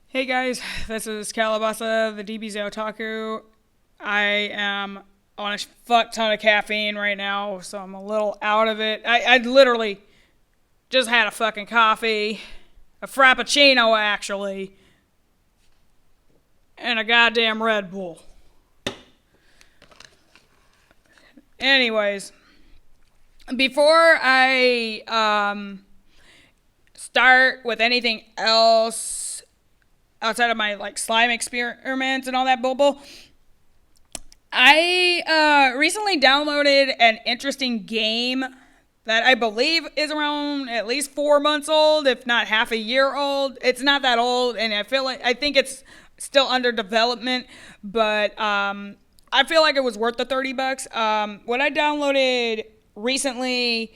Hey guys, this is Calabasa, the DBZ Otaku. I am on a fuck ton of caffeine right now, so I'm a little out of it. I literally just had a fucking coffee, a frappuccino actually, and a goddamn Red Bull. Anyways, before I start with anything else outside of my like slime experiments and all that bubble, I recently downloaded an interesting game that I believe is around at least 4 months old, if not half a year old. It's not that old, and I think it's still under development, but I feel like it was worth the $30. What I downloaded recently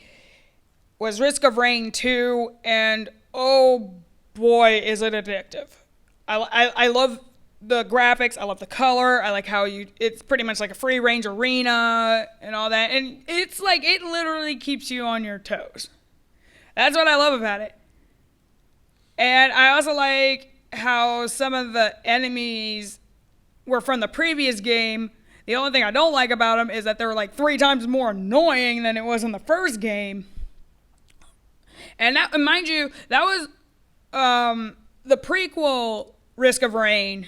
was Risk of Rain 2, and oh boy, is it addictive. I love the graphics. I love the color. I like how it's pretty much like a free range arena and all that. And it's like, it literally keeps you on your toes. That's what I love about it. And I also like how some of the enemies were from the previous game. The only thing I don't like about them is that they're like 3 times more annoying than it was in the first game. And that, mind you, that was the prequel Risk of Rain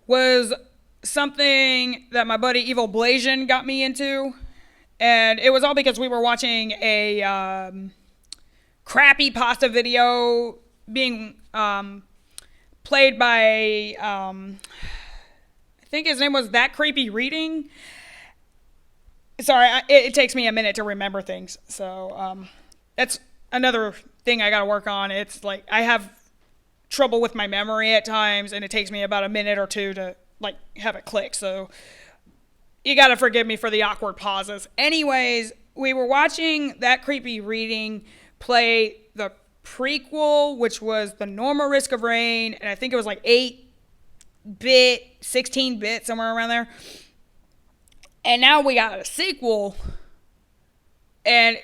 was something that my buddy Evil Blasian got me into. And it was all because we were watching a crappy pasta video being played by, I think his name was That Creepy Reading. Sorry, it takes me a minute to remember things. So that's another thing I got to work on. It's like I have trouble with my memory at times, and it takes me about a minute or two to like have it click. So you got to forgive me for the awkward pauses. Anyways, we were watching That Creepy Reading play the prequel, which was the normal Risk of Rain, and I think it was like 8-bit, 16-bit, somewhere around there. And now we got a sequel, and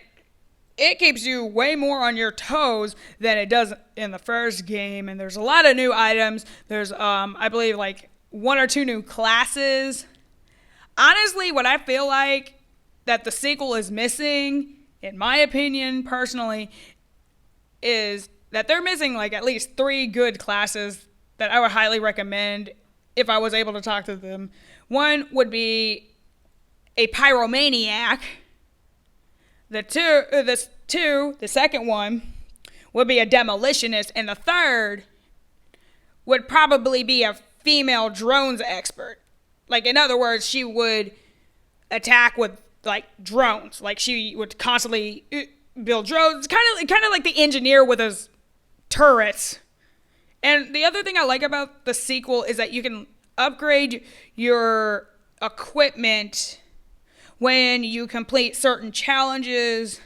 it keeps you way more on your toes than it does in the first game. And there's a lot of new items. There's, I believe, like 1 or 2 new classes. Honestly, what I feel like that the sequel is missing, in my opinion, personally, is that they're missing like at least 3 good classes that I would highly recommend if I was able to talk to them. One would be a pyromaniac. The second one would be a demolitionist, and the third would probably be a female drones expert. Like, in other words, she would attack with like drones. Like, she would constantly build drones, kind of like the engineer with his turrets. And the other thing I like about the sequel is that you can upgrade your equipment when you complete certain challenges.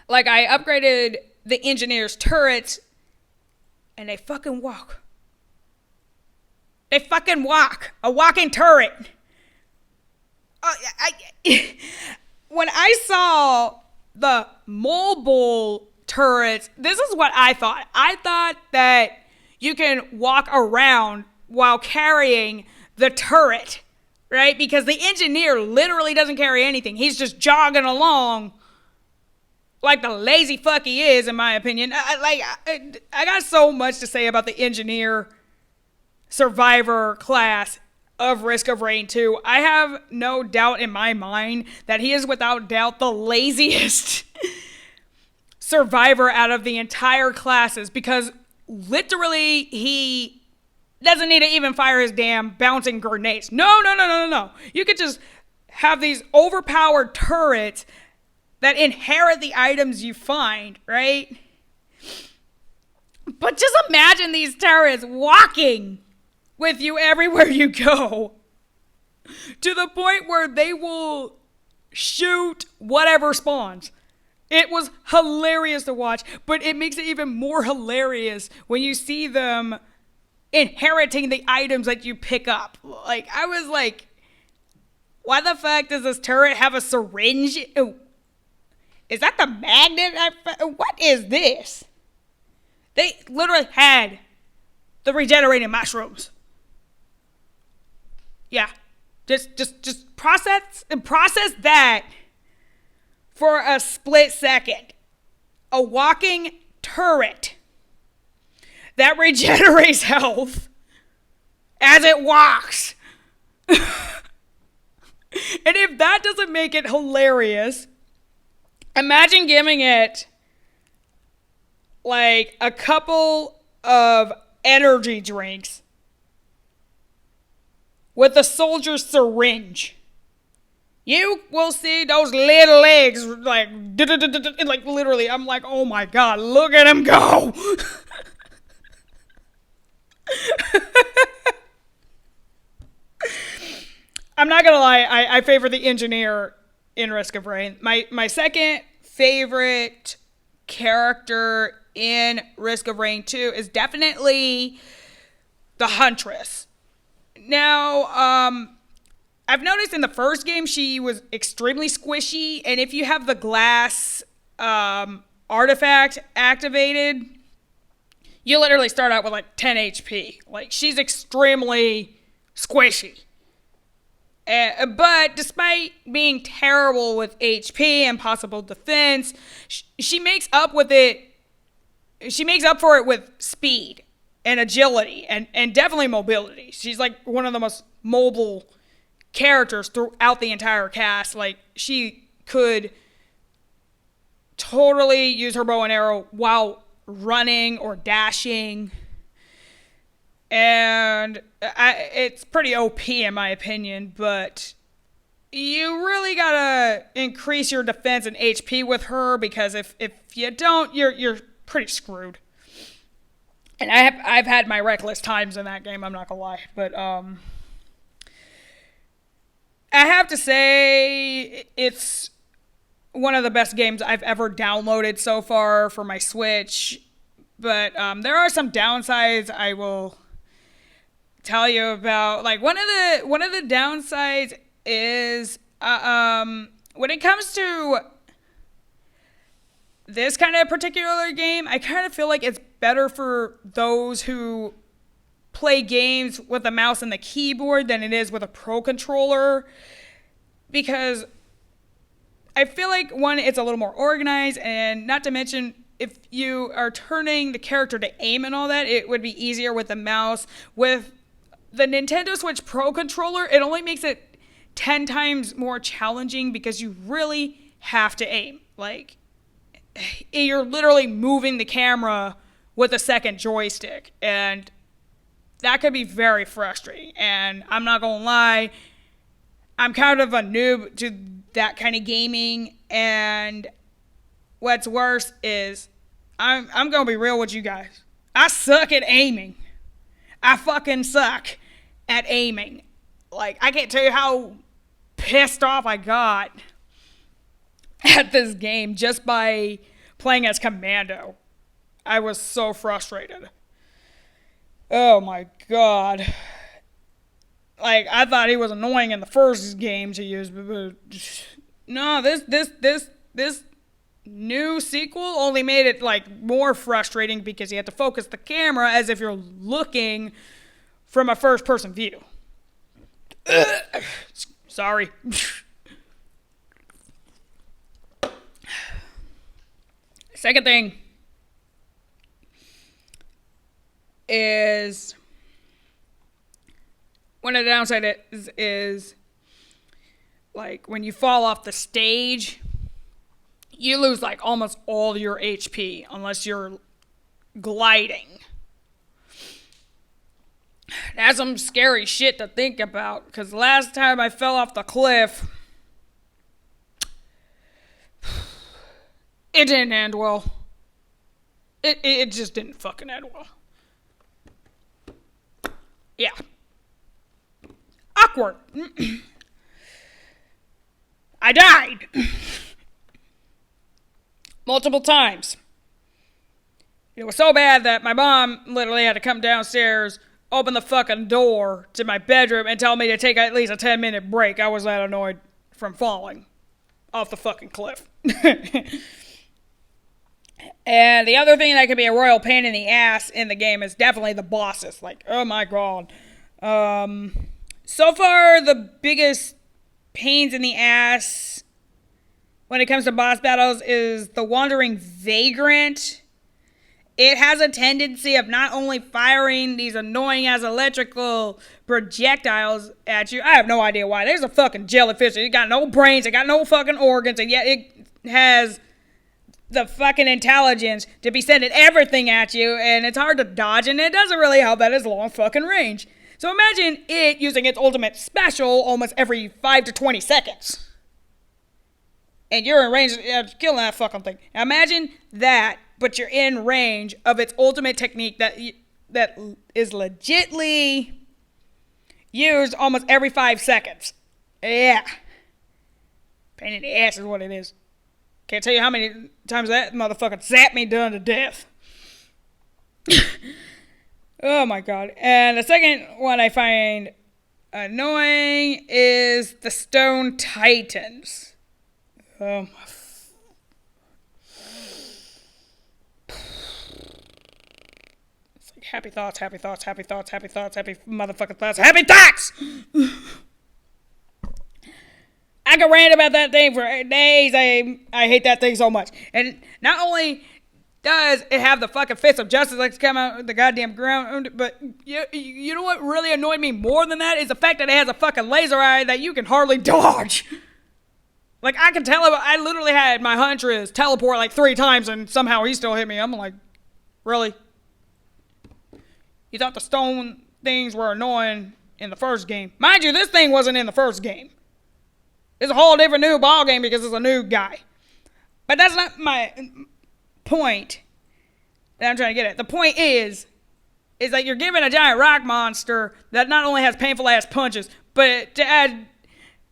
Like, I upgraded the engineer's turrets, and they fucking walk. They fucking walk. A walking turret. When I saw the mobile turrets, this is what I thought. I thought that you can walk around while carrying the turret, right? Because the engineer literally doesn't carry anything. He's just jogging along like the lazy fuck he is, in my opinion. I got so much to say about the engineer survivor class of Risk of Rain 2. I have no doubt in my mind that he is without doubt the laziest survivor out of the entire classes, because literally he doesn't need to even fire his damn bouncing grenades. No. You could just have these overpowered turrets that inherit the items you find, right? But just imagine these turrets walking with you everywhere you go, to the point where they will shoot whatever spawns. It was hilarious to watch, but it makes it even more hilarious when you see them inheriting the items that you pick up. Like, I was like, why the fuck does this turret have a syringe? Is that the magnet? What is this? They literally had the regenerating mushrooms. Yeah. Just process that for a split second. A walking turret that regenerates health as it walks. And if that doesn't make it hilarious, imagine giving it like a couple of energy drinks with a soldier's syringe. You will see those little legs like literally. I'm like, oh my God, look at him go. I'm not gonna lie, I favor the engineer in Risk of Rain. My second favorite character in Risk of Rain 2 is definitely the Huntress. Now, I've noticed in the first game she was extremely squishy, and if you have the glass artifact activated, you literally start out with like 10 HP. Like, she's extremely squishy. But despite being terrible with HP and possible defense, she makes up with it. She makes up for it with speed and agility and definitely mobility. She's like one of the most mobile characters throughout the entire cast. Like, she could totally use her bow and arrow while running or dashing. And it's pretty OP in my opinion, but you really gotta increase your defense and HP with her, because if you don't, you're pretty screwed. And I've had my reckless times in that game, I'm not gonna lie, but I have to say it's one of the best games I've ever downloaded so far for my Switch. But there are some downsides I will tell you about. Like, one of the downsides is when it comes to this kind of particular game, I kind of feel like it's better for those who play games with a mouse and the keyboard than it is with a pro controller, because I feel like, one, it's a little more organized, and not to mention, if you are turning the character to aim and all that, it would be easier with the mouse. With the Nintendo Switch Pro controller, it only makes it 10 times more challenging, because you really have to aim. Like, you're literally moving the camera with a second joystick, and that could be very frustrating. And I'm not gonna lie, I'm kind of a noob to that kind of gaming, and what's worse is I'm gonna be real with you guys. I suck at aiming. I fucking suck at aiming. Like, I can't tell you how pissed off I got at this game just by playing as Commando. I was so frustrated. Oh my God. Like, I thought he was annoying in the first game to use, but no, this new sequel only made it like more frustrating, because you have to focus the camera as if you're looking from a first person view. Sorry. Second thing is, one of the downside is like, when you fall off the stage, you lose like almost all your HP unless you're gliding. That's some scary shit to think about, because last time I fell off the cliff, it didn't end well. It just didn't fucking end well. Yeah. Awkward. I died. Multiple times. It was so bad that my mom literally had to come downstairs, open the fucking door to my bedroom, and tell me to take at least a 10-minute break. I was that annoyed from falling off the fucking cliff. And the other thing that could be a royal pain in the ass in the game is definitely the bosses. Like, oh my god. So far, the biggest pains in the ass when it comes to boss battles is the Wandering Vagrant. It has a tendency of not only firing these annoying as electrical projectiles at you. I have no idea why. There's a fucking jellyfish. It got no brains. It got no fucking organs. And yet it has the fucking intelligence to be sending everything at you. And it's hard to dodge. And it doesn't really help that it's long fucking range. So imagine it using its ultimate special almost every 5 to 20 seconds. And you're in range of killing that fucking thing. Now imagine that, but you're in range of its ultimate technique that is legitly used almost every 5 seconds. Yeah. Pain in the ass is what it is. Can't tell you how many times that motherfucker zapped me done to death. Oh my god. And the second one I find annoying is the Stone Titans. It's like happy thoughts, happy thoughts, happy thoughts, happy thoughts, happy motherfucking thoughts, happy thoughts! I could rant about that thing for days. I hate that thing so much. And not only does it have the fucking fist of justice like to come out of the goddamn ground, but you know what really annoyed me more than that is the fact that it has a fucking laser eye that you can hardly dodge. Like, I can tell him, I literally had my Huntress teleport like 3 times and somehow he still hit me. I'm like, really? You thought the stone things were annoying in the first game. Mind you, this thing wasn't in the first game. It's a whole different new ball game because it's a new guy. But that's not my point that I'm trying to get at. The point is that you're giving a giant rock monster that not only has painful ass punches, but to add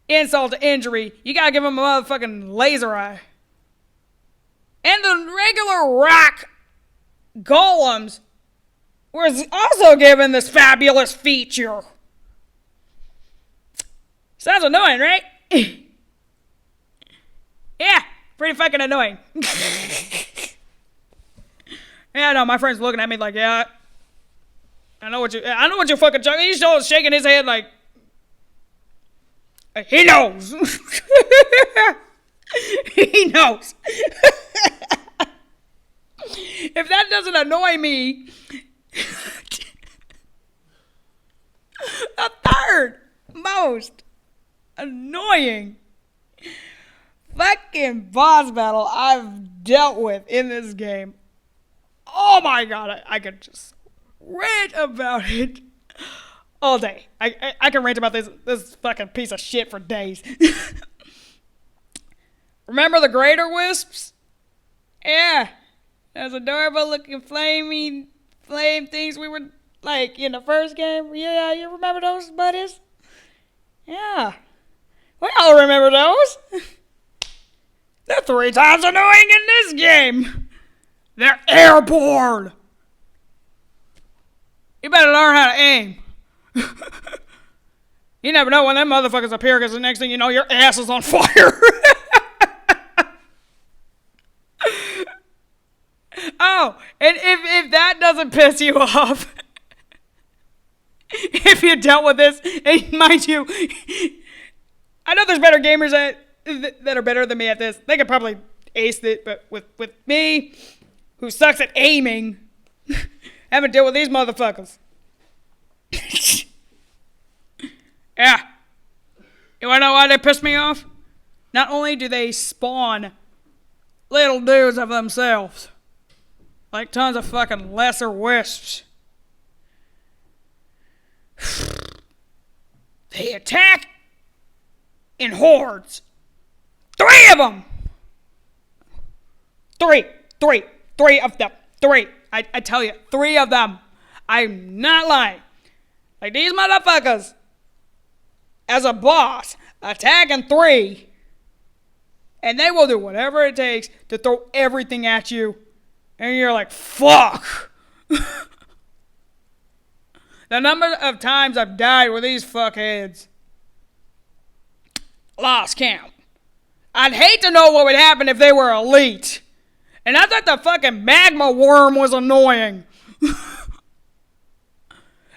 insult to injury, you gotta give him a motherfucking laser eye. And the regular rock golems was also given this fabulous feature. Sounds annoying, right? Yeah, pretty fucking annoying. Yeah, I know, my friend's looking at me like, yeah, I know what you're fucking talking. He's still shaking his head like, he knows. He knows. If that doesn't annoy me, the third most annoying fucking boss battle I've dealt with in this game. Oh my god, I could just rant about it all day. I can rant about this fucking piece of shit for days. Remember the Greater Wisps? Yeah. Those adorable looking flame things we were like in the first game. Yeah, you remember those, buddies? Yeah. We all remember those. They're 3 times annoying in this game. They're airborne. You better learn how to aim. You never know when them motherfuckers appear because the next thing you know, your ass is on fire. Oh, and if that doesn't piss you off, if you dealt with this, and mind you, I know there's better gamers that are better than me at this. They could probably ace it, but with me, who sucks at aiming, having to deal with these motherfuckers. Yeah. You wanna know why they piss me off? Not only do they spawn little dudes of themselves, like tons of fucking lesser wisps, they attack in hordes. 3 of them! 3 of them. 3. I tell you, 3 of them. I'm not lying. Like these motherfuckers, as a boss, attacking 3, and they will do whatever it takes to throw everything at you, and you're like, fuck. The number of times I've died with these fuckheads, lost count. I'd hate to know what would happen if they were elite. And I thought the fucking magma worm was annoying.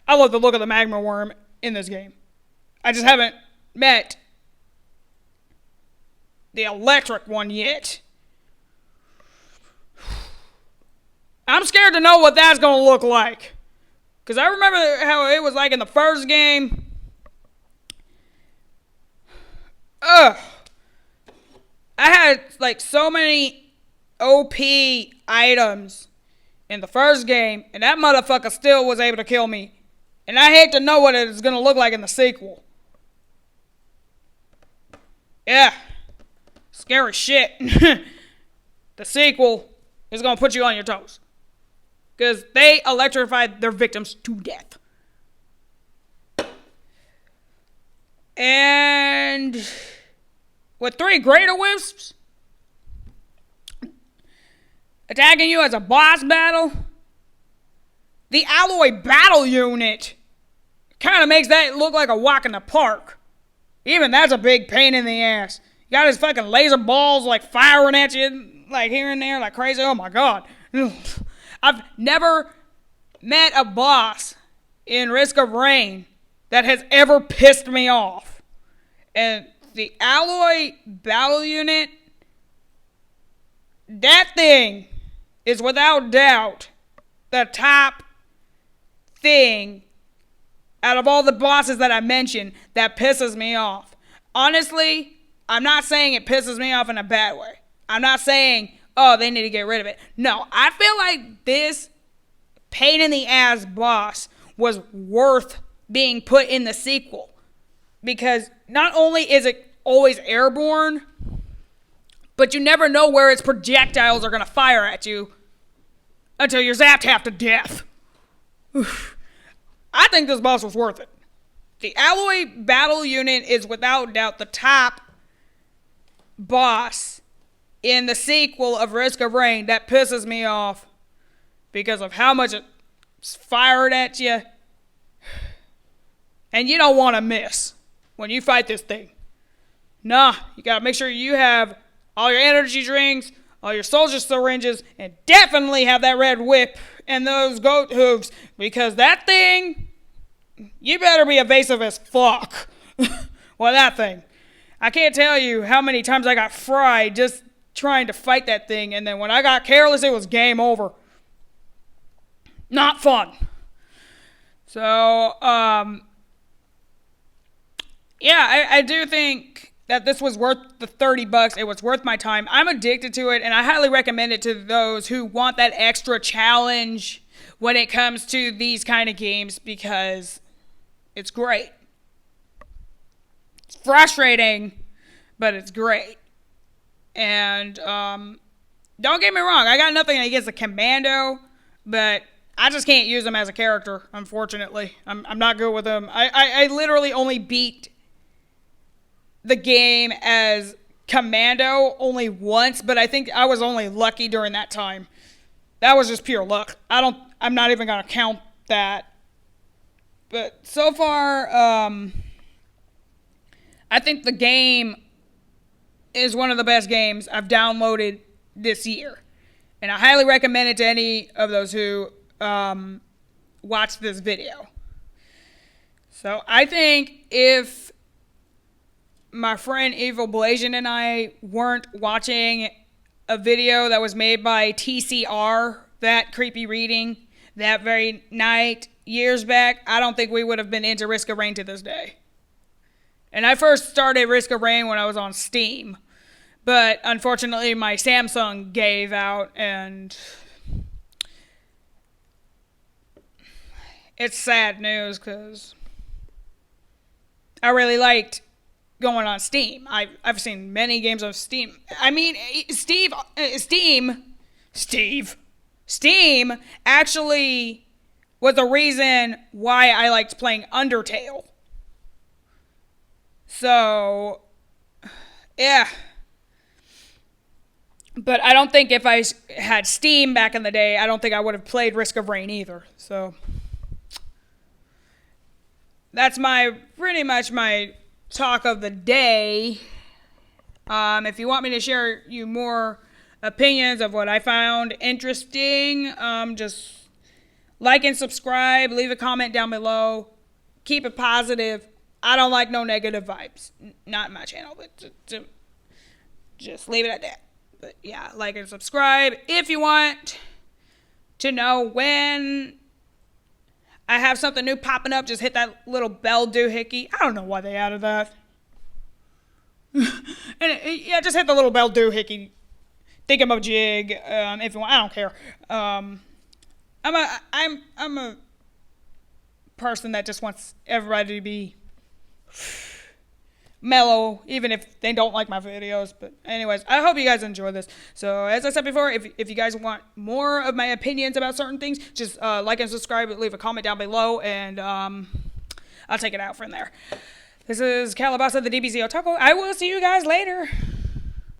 I love the look of the magma worm in this game. I just haven't met the electric one yet. I'm scared to know what that's going to look like. Because I remember how it was like in the first game. Ugh. I had like so many OP items in the first game, and that motherfucker still was able to kill me. And I hate to know what it's going to look like in the sequel. Yeah. Scary shit. The sequel is going to put you on your toes. Because they electrified their victims to death. And with 3 greater wisps attacking you as a boss battle, the alloy battle unit kind of makes that look like a walk in the park. Even that's a big pain in the ass. You got his fucking laser balls like firing at you like here and there like crazy. Oh my god. I've never met a boss in Risk of Rain that has ever pissed me off. And the alloy battle unit, that thing is without doubt the top thing out of all the bosses that I mentioned that pisses me off. Honestly, I'm not saying it pisses me off in a bad way. I'm not saying, oh, they need to get rid of it. No, I feel like this pain in the ass boss was worth being put in the sequel. Because not only is it always airborne, but you never know where its projectiles are going to fire at you until you're zapped half to death. I think this boss was worth it. The alloy battle unit is without doubt the top boss in the sequel of Risk of Rain that pisses me off because of how much it's fired at you. And you don't want to miss when you fight this thing. Nah, you gotta make sure you have all your energy drinks, all your soldier syringes, and definitely have that red whip and those goat hooves, because that thing, you better be evasive as fuck. Well, that thing. I can't tell you how many times I got fried just trying to fight that thing, and then when I got careless, it was game over. Not fun. So, yeah, I do think that this was worth the $30. It was worth my time. I'm addicted to it, and I highly recommend it to those who want that extra challenge when it comes to these kind of games, because it's great. It's frustrating, but it's great. And don't get me wrong, I got nothing against the commando, but I just can't use him as a character, unfortunately. I'm not good with him. I literally only beat the game as commando only once, but I think I was only lucky during that time. That was just pure luck. I'm not even gonna count that. But so far, I think the game is one of the best games I've downloaded this year. And I highly recommend it to any of those who watch this video. So I think if my friend Evil Blasian and I weren't watching a video that was made by TCR, that creepy reading, that very night, years back, I don't think we would have been into Risk of Rain to this day. And I first started Risk of Rain when I was on Steam. But unfortunately, my Samsung gave out, and it's sad news because I really liked going on Steam. I've seen many games on Steam. I mean, Steam actually was the reason why I liked playing Undertale. So, yeah. But I don't think if I had Steam back in the day, I don't think I would have played Risk of Rain either. So that's pretty much my talk of the day. If you want me to share you more opinions of what I found interesting. Just like and subscribe. Leave a comment down below. Keep it positive. I don't like no negative vibes. Not in my channel, but just leave it at that. But yeah, like and subscribe. If you want to know when I have something new popping up, just hit that little bell doohickey. I don't know why they added that. Yeah, just hit the little bell doohickey thingamajig. If you want, I don't care. I'm a person that just wants everybody to be mellow, even if they don't like my videos. But anyways, I hope you guys enjoy this. So as I said before, if you guys want more of my opinions about certain things, just like and subscribe, leave a comment down below, and I'll take it out from there. This is Calabasa, the DBZ Otaku. I will see you guys later.